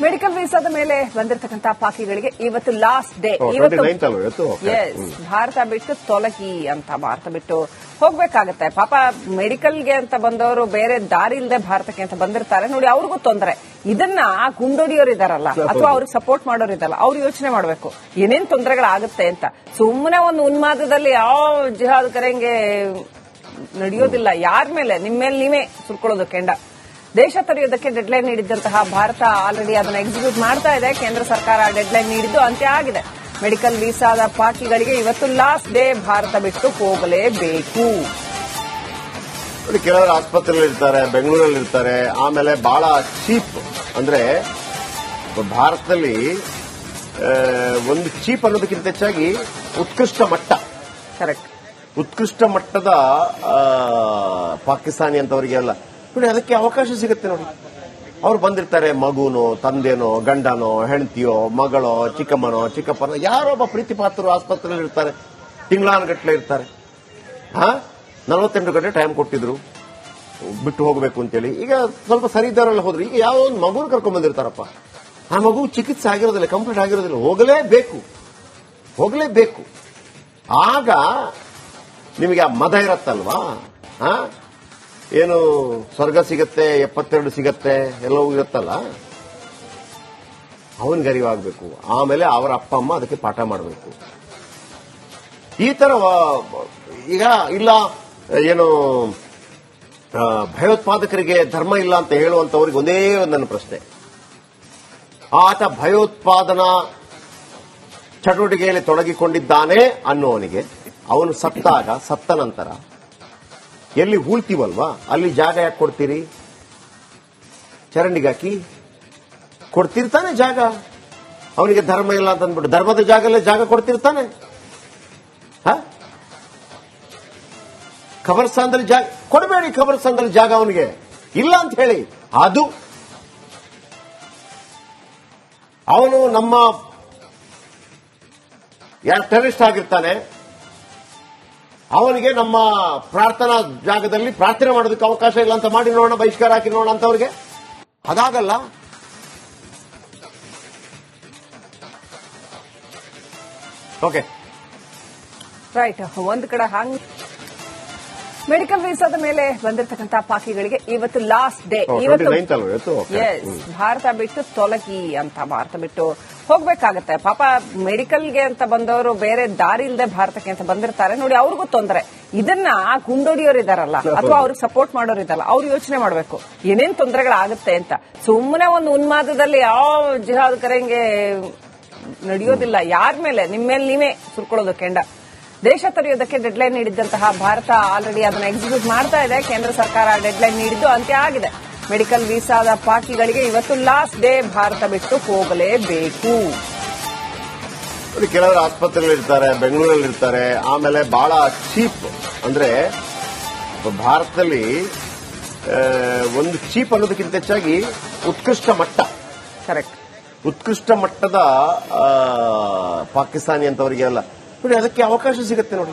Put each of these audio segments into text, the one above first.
Medical ವೀಸಾದ ಮೇಲೆ ಬಂದಿರತಕ್ಕಂತ ಪಾಕಿಗಳಿಗೆ ಇವತ್ತು last day. Bharat ಬಿಟ್ಟು ತೊಲಗಿ ಅಂತ, ಭಾರತ ಬಿಟ್ಟು ಹೋಗ್ಬೇಕಾಗತ್ತೆ. ಪಾಪ ಮೆಡಿಕಲ್ಗೆ ಅಂತ ಬಂದವರು ಬೇರೆ ದಾರಿ ಇಲ್ಲದೆ ಭಾರತಕ್ಕೆ ಅಂತ ಬಂದಿರ್ತಾರೆ ನೋಡಿ, ಅವ್ರಿಗೂ ತೊಂದರೆ. ಇದನ್ನ ಗುಂಡೊಡಿಯೋರು ಇದಾರಲ್ಲ ಅಥವಾ ಅವ್ರಿಗೆ ಸಪೋರ್ಟ್ ಮಾಡೋರು ಇದಾರಲ್ಲ, ಅವ್ರು ಯೋಚನೆ ಮಾಡಬೇಕು ಏನೇನ್ ತೊಂದರೆಗಳಾಗುತ್ತೆ ಅಂತ. ಸುಮ್ಮನೆ ಒಂದು ಉನ್ಮಾದದಲ್ಲಿ ಯಾವ ಜಿಹಾದ್ ಕರೆಂಗೆ ನಡೆಯೋದಿಲ್ಲ. ಯಾರ ಮೇಲೆ, ನಿಮ್ಮ ಮೇಲೆ ನೀವೇ ಸುರ್ಕೊಳ್ಳೋದು ಕೆಂಡ. ದೇಶ ತೊರೆಯೋದಕ್ಕೆ ಡೆಡ್ಲೈನ್ ನೀಡಿದ್ದಂತಹ ಭಾರತ ಆಲ್ರೆಡಿ ಅದನ್ನು ಎಕ್ಸಿಕ್ಯೂಟ್ ಮಾಡ್ತಾ ಇದೆ. ಕೇಂದ್ರ ಸರ್ಕಾರ ಡೆಡ್ಲೈನ್ ನೀಡಿದ್ದು ಅಂತ್ಯ ಆಗಿದೆ. ಮೆಡಿಕಲ್ ವೀಸಾದ ಪಾಕಿಗಳಿಗೆ ಇವತ್ತು ಲಾಸ್ಟ್ ಡೇ. ಭಾರತ ಬಿಟ್ಟು ಹೋಗಲೇಬೇಕು. ಕೆಲವರು ಆಸ್ಪತ್ರೆಯಲ್ಲಿ ಇರ್ತಾರೆ, ಬೆಂಗಳೂರಲ್ಲಿ ಇರ್ತಾರೆ. ಆಮೇಲೆ ಬಹಳ ಚೀಪ್ ಅಂದ್ರೆ ಭಾರತದಲ್ಲಿ ಒಂದು ಚೀಪ್ ಅನ್ನೋದಕ್ಕಿಂತ ಹೆಚ್ಚಾಗಿ ಉತ್ಕೃಷ್ಟ ಮಟ್ಟ, ಕರೆಕ್ಟ್, ಉತ್ಕೃಷ್ಟ ಮಟ್ಟದ ಪಾಕಿಸ್ತಾನಿ ಅಂತವರಿಗೆಲ್ಲ ನೋಡಿ ಅದಕ್ಕೆ ಅವಕಾಶ ಸಿಗುತ್ತೆ ನೋಡಿ. ಅವ್ರು ಬಂದಿರ್ತಾರೆ, ಮಗುನೋ ತಂದೆನೋ ಗಂಡನೋ ಹೆಂಡತಿಯೋ ಮಗಳೋ ಚಿಕ್ಕಮ್ಮನೋ ಚಿಕ್ಕಪ್ಪನೋ ಯಾರೊಬ್ಬ ಪ್ರೀತಿ ಪಾತ್ರರು ಆಸ್ಪತ್ರೆಯಲ್ಲಿ ಇರ್ತಾರೆ, ತಿಂಗಳಾನುಗಟ್ಟಲೆ ಇರ್ತಾರೆ. 48 ಗಂಟೆ ಟೈಮ್ ಕೊಟ್ಟಿದ್ರು ಬಿಟ್ಟು ಹೋಗಬೇಕು ಅಂತೇಳಿ. ಈಗ ಸ್ವಲ್ಪ ಸರಿ ಇದ್ದಾರಲ್ಲ ಹೋದ್ರು. ಈಗ ಯಾವ ಒಂದು ಮಗುನ ಕರ್ಕೊಂಡ್ ಬಂದಿರ್ತಾರಪ್ಪ, ಆ ಮಗು ಚಿಕಿತ್ಸೆ ಆಗಿರೋದಿಲ್ಲ, ಕಂಪ್ಲೀಟ್ ಆಗಿರೋದಿಲ್ಲ, ಹೋಗಲೇಬೇಕು. ಆಗ ನಿಮಗೆ ಆ ಮದ ಇರತ್ತಲ್ವಾ, ಏನು ಸ್ವರ್ಗ ಸಿಗತ್ತೆ, 72 ಸಿಗತ್ತೆ, ಎಲ್ಲವೂ ಇರುತ್ತಲ್ಲ, ಅವನಿಗೆ ಅರಿವಾಗಬೇಕು. ಆಮೇಲೆ ಅವರ ಅಪ್ಪ ಅಮ್ಮ ಅದಕ್ಕೆ ಪಾಠ ಮಾಡಬೇಕು. ಈ ತರ ಈಗ ಇಲ್ಲ ಏನು ಭಯೋತ್ಪಾದಕರಿಗೆ ಧರ್ಮ ಇಲ್ಲ ಅಂತ ಹೇಳುವಂತವ್ರಿಗೆ ಒಂದೇ ಒಂದು ನನ್ನ ಪ್ರಶ್ನೆ. ಆತ ಭಯೋತ್ಪಾದನಾ ಚಟುವಟಿಕೆಯಲ್ಲಿ ತೊಡಗಿಕೊಂಡಿದ್ದಾನೆ ಅನ್ನೋವನಿಗೆ ಅವನು ಸತ್ತ ನಂತರ ಎಲ್ಲಿ ಹೂಳ್ತೀವಲ್ವಾ ಅಲ್ಲಿ ಜಾಗ ಯಾಕೆ ಕೊಡ್ತೀರಿ? ಚರಂಡಿಗಾಕಿ ಕೊಡ್ತಿರ್ತಾನೆ ಜಾಗ. ಅವನಿಗೆ ಧರ್ಮ ಇಲ್ಲ ಅಂತ ಅಂದ್ಬಿಟ್ಟು ಧರ್ಮದ ಜಾಗಲ್ಲೇ ಜಾಗ ಕೊಡ್ತಿರ್ತಾನೆ. ಖಬರ್ಸ್ಥಾನದಲ್ಲಿ ಜಾಗ ಕೊಡಬೇಡಿ, ಖಬರ್ಸ್ಥಾನದಲ್ಲಿ ಜಾಗ ಅವನಿಗೆ ಇಲ್ಲ ಅಂತ ಹೇಳಿ. ಅದು ಅವನು ನಮ್ಮ ಯಾರು ಟೆರರಿಸ್ಟ್ ಆಗಿರ್ತಾನೆ ಅವನಿಗೆ ನಮ್ಮ ಪ್ರಾರ್ಥನಾ ಜಾಗದಲ್ಲಿ ಪ್ರಾರ್ಥನೆ ಮಾಡೋದಕ್ಕೆ ಅವಕಾಶ ಇಲ್ಲ ಅಂತ ಮಾಡಿ ನೋಡೋಣ, ಬಹಿಷ್ಕಾರ ಹಾಕಿ ನೋಡೋಣ ಅಂತವ್ರಿಗೆ. ಅದಾಗಲ್ಲ. Okay right. ಒಂದು ಕಡೆ ಹಂಗ್ ಮೆಡಿಕಲ್ ವೀಸಾದ ಮೇಲೆ ಬಂದಿರತಕ್ಕಂತ ಪಾಕಿಗಳಿಗೆ ಇವತ್ತು ಲಾಸ್ಟ್ ಡೇ. ಭಾರತ ಬಿಟ್ಟು ತೊಲಗಿ ಅಂತ, ಭಾರತ ಬಿಟ್ಟು ಹೋಗ್ಬೇಕಾಗತ್ತೆ. ಪಾಪ ಮೆಡಿಕಲ್ಗೆ ಅಂತ ಬಂದವರು ಬೇರೆ ದಾರಿ ಇಲ್ಲದೆ ಭಾರತಕ್ಕೆ ಅಂತ ಬಂದಿರ್ತಾರೆ ನೋಡಿ, ಅವ್ರಿಗೂ ತೊಂದರೆ. ಇದನ್ನ ಗುಂಡೊಡಿಯೋರು ಇದಾರಲ್ಲ ಅಥವಾ ಅವ್ರಿಗೆ ಸಪೋರ್ಟ್ ಮಾಡೋರು ಇದಾರಲ್ಲ, ಅವ್ರು ಯೋಚನೆ ಮಾಡಬೇಕು ಏನೇನ್ ತೊಂದರೆಗಳಾಗುತ್ತೆ ಅಂತ. ಸುಮ್ಮನೆ ಒಂದು ಉನ್ಮಾದದಲ್ಲಿ ಯಾವ ಜಿಹಾದ್ ಕರೆಂಗೆ ನಡೆಯೋದಿಲ್ಲ. ಯಾರ ಮೇಲೆ, ನಿಮ್ಮ ಮೇಲೆ ನೀವೇ ಸುರ್ಕೊಳ್ಳೋದು ಕೆಂಡ. ದೇಶ ತೊರೆಯೋದಕ್ಕೆ ಡೆಡ್ಲೈನ್ ನೀಡಿದ್ದಂತಹ ಭಾರತ ಆಲ್ರೆಡಿ ಅದನ್ನು ಎಕ್ಸಿಕ್ಯೂಟ್ ಮಾಡ್ತಾ ಇದೆ. ಕೇಂದ್ರ ಸರ್ಕಾರ ಡೆಡ್ಲೈನ್ ನೀಡಿದ್ದು ಅಂತ್ಯ ಆಗಿದೆ. ಮೆಡಿಕಲ್ ವೀಸಾದ ಪಾಕಿಗಳಿಗೆ ಇವತ್ತು ಲಾಸ್ಟ್ ಡೇ. ಭಾರತ ಬಿಟ್ಟು ಹೋಗಲೇಬೇಕು. ಕೆಲವರು ಆಸ್ಪತ್ರೆಯಲ್ಲಿ ಇರ್ತಾರೆ, ಬೆಂಗಳೂರಲ್ಲಿ ಇರ್ತಾರೆ. ಆಮೇಲೆ ಬಹಳ ಚೀಪ್ ಅಂದ್ರೆ ಭಾರತದಲ್ಲಿ ಒಂದು ಚೀಪ್ ಅನ್ನೋದಕ್ಕಿಂತ ಹೆಚ್ಚಾಗಿ ಉತ್ಕೃಷ್ಟ ಮಟ್ಟ, ಕರೆಕ್ಟ್, ಉತ್ಕೃಷ್ಟ ಮಟ್ಟದ ಪಾಕಿಸ್ತಾನಿ ಅಂತವರಿಗೆಲ್ಲ ನೋಡಿ ಅದಕ್ಕೆ ಅವಕಾಶ ಸಿಗುತ್ತೆ ನೋಡಿ.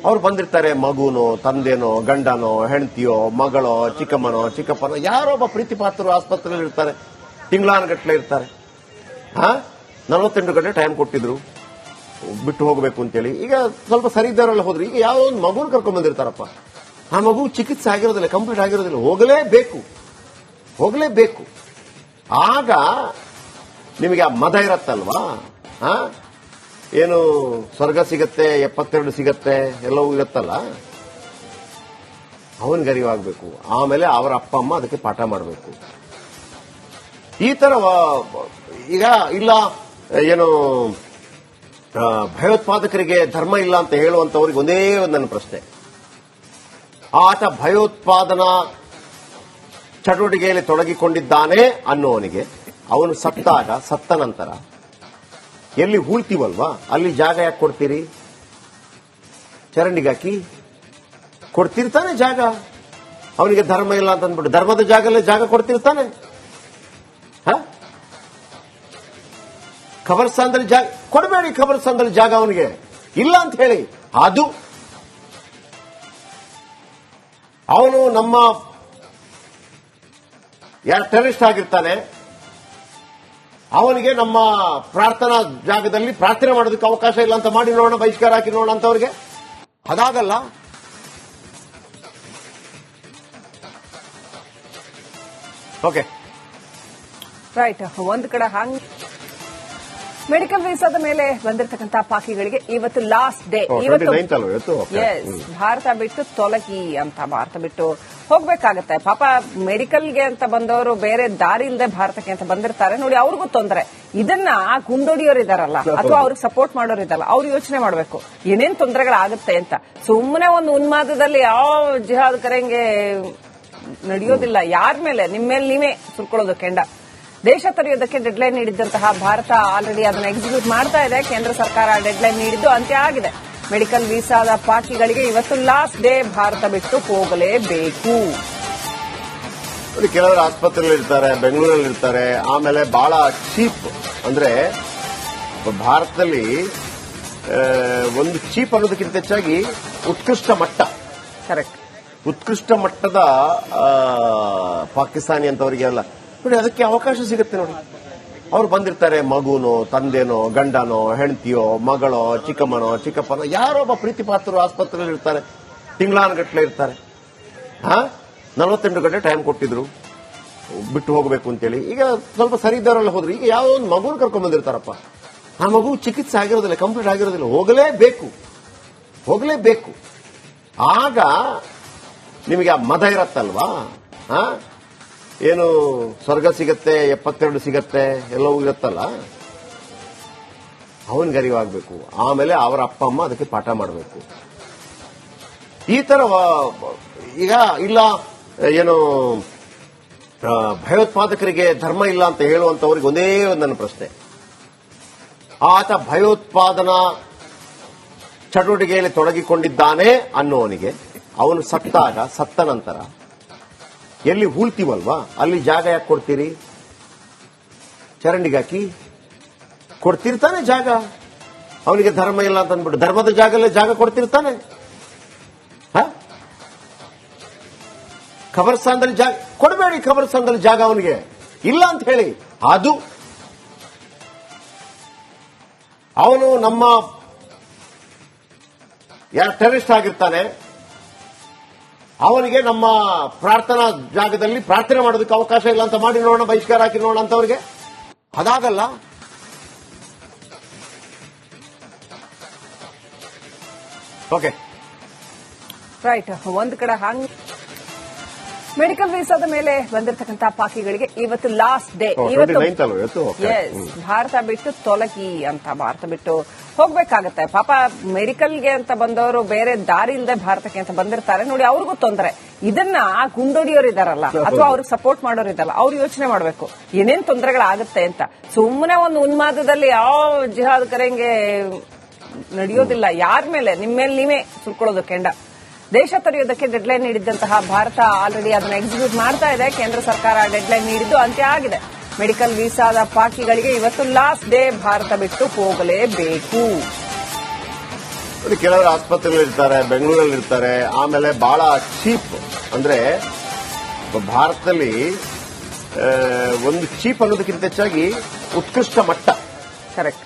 ಅವ್ರು ಬಂದಿರ್ತಾರೆ, ಮಗುನೋ ತಂದೆನೋ ಗಂಡನೋ ಹೆಂಡತಿಯೋ ಮಗಳೋ ಚಿಕ್ಕಮ್ಮನೋ ಚಿಕ್ಕಪ್ಪನೋ ಯಾರೊಬ್ಬ ಪ್ರೀತಿ ಪಾತ್ರರು ಆಸ್ಪತ್ರೆಯಲ್ಲಿ ಇರ್ತಾರೆ, ತಿಂಗಳಾನುಗಟ್ಟಲೆ ಇರ್ತಾರೆ. 48 ಗಂಟೆ ಟೈಮ್ ಕೊಟ್ಟಿದ್ರು ಬಿಟ್ಟು ಹೋಗಬೇಕು ಅಂತೇಳಿ. ಈಗ ಸ್ವಲ್ಪ ಸರಿ ಇದ್ದಾರಲ್ಲ ಹೋದ್ರು. ಈಗ ಯಾವ ಒಂದು ಮಗುನ ಕರ್ಕೊಂಡ್ ಬಂದಿರ್ತಾರಪ್ಪ, ಆ ಮಗು ಚಿಕಿತ್ಸೆ ಆಗಿರೋದಿಲ್ಲ, ಕಂಪ್ಲೀಟ್ ಆಗಿರೋದಿಲ್ಲ, ಹೋಗಲೇಬೇಕು. ಆಗ ನಿಮಗೆ ಆ ಮದ ಇರತ್ತಲ್ವಾ, ಏನು ಸ್ವರ್ಗ ಸಿಗತ್ತೆ, 72 ಸಿಗತ್ತೆ, ಎಲ್ಲವೂ ಇರುತ್ತಲ್ಲ, ಅವನಿಗೆ ಅರಿವಾಗಬೇಕು. ಆಮೇಲೆ ಅವರ ಅಪ್ಪ ಅಮ್ಮ ಅದಕ್ಕೆ ಪಾಠ ಮಾಡಬೇಕು. ಈ ತರ ಈಗ ಇಲ್ಲ ಏನು ಭಯೋತ್ಪಾದಕರಿಗೆ ಧರ್ಮ ಇಲ್ಲ ಅಂತ ಹೇಳುವಂತವ್ರಿಗೆ ಒಂದೇ ಒಂದು ನನ್ನ ಪ್ರಶ್ನೆ. ಆತ ಭಯೋತ್ಪಾದನಾ ಚಟುವಟಿಕೆಯಲ್ಲಿ ತೊಡಗಿಕೊಂಡಿದ್ದಾನೆ ಅನ್ನೋವನಿಗೆ ಅವನು ಸತ್ತ ನಂತರ ಎಲ್ಲಿ ಹೂಳ್ತೀವಲ್ವಾ ಅಲ್ಲಿ ಜಾಗ ಯಾಕೆ ಕೊಡ್ತೀರಿ? ಚರಂಡಿಗಾಕಿ ಕೊಡ್ತಿರ್ತಾನೆ ಜಾಗ. ಅವನಿಗೆ ಧರ್ಮ ಇಲ್ಲ ಅಂತ ಅಂದ್ಬಿಟ್ಟು ಧರ್ಮದ ಜಾಗಲ್ಲೇ ಜಾಗ ಕೊಡ್ತಿರ್ತಾನೆ. ಖಬರ್ಸ್ಥಾನದಲ್ಲಿ ಜಾಗ ಕೊಡಬೇಡಿ, ಖಬರ್ಸ್ಥಾನದಲ್ಲಿ ಜಾಗ ಅವನಿಗೆ ಇಲ್ಲ ಅಂತ ಹೇಳಿ. ಅದು ಅವನು ನಮ್ಮ ಯಾರು ಟೆರರಿಸ್ಟ್ ಆಗಿರ್ತಾನೆ ಅವನಿಗೆ ನಮ್ಮ ಪ್ರಾರ್ಥನಾ ಜಾಗದಲ್ಲಿ ಪ್ರಾರ್ಥನೆ ಮಾಡೋದಕ್ಕೆ ಅವಕಾಶ ಇಲ್ಲ ಅಂತ ಮಾಡಿ ನೋಡೋಣ, ಬಹಿಷ್ಕಾರ ಹಾಕಿ ನೋಡೋಣ ಅಂತವ್ರಿಗೆ. ಅದಾಗಲ್ಲ. Okay, right. ಒಂದ್ ಕಡೆ ಮೆಡಿಕಲ್ ವೀಸಾದ ಮೇಲೆ ಬಂದಿರತಕ್ಕಂತ ಪಾಕಿಗಳಿಗೆ ಇವತ್ತು ಲಾಸ್ಟ್ ಡೇ. ಇವತ್ತು ಭಾರತ ಬಿಟ್ಟು ತೊಲಗಿ ಅಂತ, ಭಾರತ ಬಿಟ್ಟು ಹೋಗ್ಬೇಕಾಗತ್ತೆ. ಪಾಪ ಮೆಡಿಕಲ್ಗೆ ಅಂತ ಬಂದವರು ಬೇರೆ ದಾರಿ ಇಲ್ಲದೆ ಭಾರತಕ್ಕೆ ಅಂತ ಬಂದಿರ್ತಾರೆ ನೋಡಿ, ಅವ್ರಿಗೂ ತೊಂದರೆ. ಇದನ್ನ ಗುಂಡೊಡಿಯೋರು ಇದಾರಲ್ಲ, ಅಥವಾ ಅವ್ರಿಗೆ ಸಪೋರ್ಟ್ ಮಾಡೋರು ಇದಾರಲ್ಲ, ಅವ್ರು ಯೋಚನೆ ಮಾಡಬೇಕು ಏನೇನ್ ತೊಂದರೆಗಳಾಗುತ್ತೆ ಅಂತ. ಸುಮ್ಮನೆ ಒಂದು ಉನ್ಮಾದದಲ್ಲಿ ಯಾವ ಜಿಹಾದ್ ಕರೆಂಗೆ ನಡೆಯೋದಿಲ್ಲ. ಯಾರ ಮೇಲೆ? ನಿಮ್ಮ ಮೇಲೆ ನೀವೇ ಸುರ್ಕೊಳ್ಳೋದು ಕೆಂಡ. ದೇಶ ತೊರೆಯೋದಕ್ಕೆ ಡೆಡ್ಲೈನ್ ನೀಡಿದ್ದಂತಹ ಭಾರತ ಆಲ್ರೆಡಿ ಅದನ್ನು ಎಕ್ಸಿಕ್ಯೂಟ್ ಮಾಡ್ತಾ ಇದೆ. ಕೇಂದ್ರ ಸರ್ಕಾರ ಡೆಡ್ಲೈನ್ ನೀಡಿದ್ದು ಅಂತ್ಯ ಆಗಿದೆ. ಮೆಡಿಕಲ್ ವೀಸಾದ ಪಾಕಿಗಳಿಗೆ ಇವತ್ತು ಲಾಸ್ಟ್ ಡೇ. ಭಾರತ ಬಿಟ್ಟು ಹೋಗಲೇಬೇಕು. ಕೆಲವರು ಆಸ್ಪತ್ರೆಯಲ್ಲಿ ಇರ್ತಾರೆ, ಬೆಂಗಳೂರಲ್ಲಿ ಇರ್ತಾರೆ. ಆಮೇಲೆ ಬಹಳ ಚೀಪ್, ಅಂದ್ರೆ ಭಾರತದಲ್ಲಿ ಒಂದು ಚೀಪ್ ಅನ್ನೋದಕ್ಕಿಂತ ಹೆಚ್ಚಾಗಿ ಉತ್ಕೃಷ್ಟ ಮಟ್ಟ, ಕರೆಕ್ಟ್, ಉತ್ಕೃಷ್ಟ ಮಟ್ಟದ ಪಾಕಿಸ್ತಾನಿ ಅಂತವರಿಗೆ ಅಲ್ಲ ನೋಡಿ, ಅದಕ್ಕೆ ಅವಕಾಶ ಸಿಗುತ್ತೆ ನೋಡಿ. ಅವ್ರು ಬಂದಿರ್ತಾರೆ, ಮಗುನೋ ತಂದೆನೋ ಗಂಡನೋ ಹೆಂಡತಿಯೋ ಮಗಳೋ ಚಿಕ್ಕಮ್ಮನೋ ಚಿಕ್ಕಪ್ಪನೋ ಯಾರೊಬ್ಬ ಪ್ರೀತಿ ಪಾತ್ರರು ಆಸ್ಪತ್ರೆಯಲ್ಲಿ ಇರ್ತಾರೆ, ತಿಂಗಳಾನುಗಟ್ಟಲೆ ಇರ್ತಾರೆ. 48 ಗಂಟೆ ಟೈಮ್ ಕೊಟ್ಟಿದ್ರು ಬಿಟ್ಟು ಹೋಗಬೇಕು ಅಂತೇಳಿ. ಈಗ ಸ್ವಲ್ಪ ಸರಿ ಇದ್ದವರೆಲ್ಲ ಹೋದ್ರು. ಈಗ ಯಾವುದೋ ಒಂದು ಮಗುನ ಕರ್ಕೊಂಡ್ ಬಂದಿರ್ತಾರಪ್ಪ, ಆ ಮಗು ಚಿಕಿತ್ಸೆ ಆಗಿರೋದಿಲ್ಲ, ಕಂಪ್ಲೀಟ್ ಆಗಿರೋದಿಲ್ಲ, ಹೋಗಲೇಬೇಕು. ಆಗ ನಿಮಗೆ ಆ ಮದ ಇರತ್ತಲ್ವಾ, ಏನು ಸ್ವರ್ಗ ಸಿಗತ್ತೆ, 72 ಸಿಗತ್ತೆ, ಎಲ್ಲವೂ ಇರುತ್ತಲ್ಲ, ಅವನಿಗೆ ಅರಿವಾಗಬೇಕು. ಆಮೇಲೆ ಅವರ ಅಪ್ಪ ಅಮ್ಮ ಅದಕ್ಕೆ ಪಾಠ ಮಾಡಬೇಕು. ಈ ತರ ಈಗ ಇಲ್ಲ ಏನು ಭಯೋತ್ಪಾದಕರಿಗೆ ಧರ್ಮ ಇಲ್ಲ ಅಂತ ಹೇಳುವಂತವ್ರಿಗೆ ಒಂದೇ ಒಂದು ನನ್ನ ಪ್ರಶ್ನೆ. ಆತ ಭಯೋತ್ಪಾದನಾ ಚಟುವಟಿಕೆಯಲ್ಲಿ ತೊಡಗಿಕೊಂಡಿದ್ದಾನೆ ಅನ್ನೋವನಿಗೆ ಅವನು ಸತ್ತ ನಂತರ ಎಲ್ಲಿ ಹೂಳ್ತೀವಲ್ವಾ ಅಲ್ಲಿ ಜಾಗ ಯಾಕೆ ಕೊಡ್ತೀರಿ? ಚರಂಡಿಗಾಕಿ ಕೊಡ್ತಿರ್ತಾನೆ ಜಾಗ. ಅವನಿಗೆ ಧರ್ಮ ಇಲ್ಲ ಅಂತ ಅಂದ್ಬಿಟ್ಟು ಧರ್ಮದ ಜಾಗಲ್ಲೇ ಜಾಗ ಕೊಡ್ತಿರ್ತಾನೆ. ಖಬರ್ಸ್ಥಾನದಲ್ಲಿ ಜಾಗ ಕೊಡಬೇಡಿ, ಖಬರ್ಸ್ಥಾನದಲ್ಲಿ ಜಾಗ ಅವನಿಗೆ ಇಲ್ಲ ಅಂತ ಹೇಳಿ. ಅದು ಅವನು ನಮ್ಮ ಯಾರು ಟೆರರಿಸ್ಟ್ ಆಗಿರ್ತಾನೆ, ಅವನಿಗೆ ನಮ್ಮ ಪ್ರಾರ್ಥನಾ ಜಾಗದಲ್ಲಿ ಪ್ರಾರ್ಥನೆ ಮಾಡೋದಕ್ಕೆ ಅವಕಾಶ ಇಲ್ಲ ಅಂತ ಮಾಡಿ ನೋಡೋಣ, ಬಹಿಷ್ಕಾರ ಹಾಕಿ ನೋಡೋಣ ಅಂತವ್ರಿಗೆ. ಅದಾಗಲ್ಲ. Okay, right. ಒಂದ್ ಕಡೆ ಮೆಡಿಕಲ್ ವೀಸಾದ ಮೇಲೆ ಬಂದಿರತಕ್ಕಂತ ಪಾಕಿಗಳಿಗೆ ಇವತ್ತು ಲಾಸ್ಟ್ ಡೇ. ಇವತ್ತು ಭಾರತ ಬಿಟ್ಟು ತೊಲಗಿ ಅಂತ, ಭಾರತ ಬಿಟ್ಟು ಹೋಗ್ಬೇಕಾಗತ್ತೆ. ಪಾಪ ಮೆಡಿಕಲ್ಗೆ ಅಂತ ಬಂದವರು ಬೇರೆ ದಾರಿ ಇಲ್ಲದೆ ಭಾರತಕ್ಕೆ ಅಂತ ಬಂದಿರ್ತಾರೆ ನೋಡಿ, ಅವ್ರಿಗೂ ತೊಂದರೆ. ಇದನ್ನ ಗುಂಡೊಡಿಯೋರು ಇದಾರಲ್ಲ, ಅಥವಾ ಅವ್ರಿಗೆ ಸಪೋರ್ಟ್ ಮಾಡೋರು ಇದಾರಲ್ಲ, ಅವ್ರು ಯೋಚನೆ ಮಾಡಬೇಕು ಏನೇನ್ ತೊಂದರೆಗಳಾಗುತ್ತೆ ಅಂತ. ಸುಮ್ಮನೆ ಒಂದು ಉನ್ಮಾದದಲ್ಲಿ ಯಾವ ಜಿಹಾದ್ ಕರೆಂಗೆ ನಡೆಯೋದಿಲ್ಲ. ಯಾರ ಮೇಲೆ? ನಿಮ್ಮ ಮೇಲೆ ನೀವೇ ಸುರ್ಕೊಳ್ಳೋದು ಕೆಂಡ. ದೇಶ ತೊರೆಯೋದಕ್ಕೆ ಡೆಡ್ಲೈನ್ ನೀಡಿದ್ದಂತಹ ಭಾರತ ಆಲ್ರೆಡಿ ಅದನ್ನು ಎಕ್ಸಿಕ್ಯೂಟ್ ಮಾಡ್ತಾ ಇದೆ. ಕೇಂದ್ರ ಸರ್ಕಾರ ಡೆಡ್ಲೈನ್ ನೀಡಿದ್ದು ಅಂತ್ಯ ಆಗಿದೆ. ಮೆಡಿಕಲ್ ವೀಸಾದ ಪಾಕಿಗಳಿಗೆ ಇವತ್ತು ಲಾಸ್ಟ್ ಡೇ. ಭಾರತ ಬಿಟ್ಟು ಹೋಗಲೇಬೇಕು. ಕೆಲವರು ಆಸ್ಪತ್ರೆಯಲ್ಲಿ ಇರ್ತಾರೆ, ಬೆಂಗಳೂರಲ್ಲಿ ಇರ್ತಾರೆ. ಆಮೇಲೆ ಬಹಳ ಚೀಪ್, ಅಂದ್ರೆ ಭಾರತದಲ್ಲಿ ಒಂದು ಚೀಪ್ ಅನ್ನೋದಕ್ಕಿಂತ ಹೆಚ್ಚಾಗಿ ಉತ್ಕೃಷ್ಟ ಮಟ್ಟ, ಕರೆಕ್ಟ್.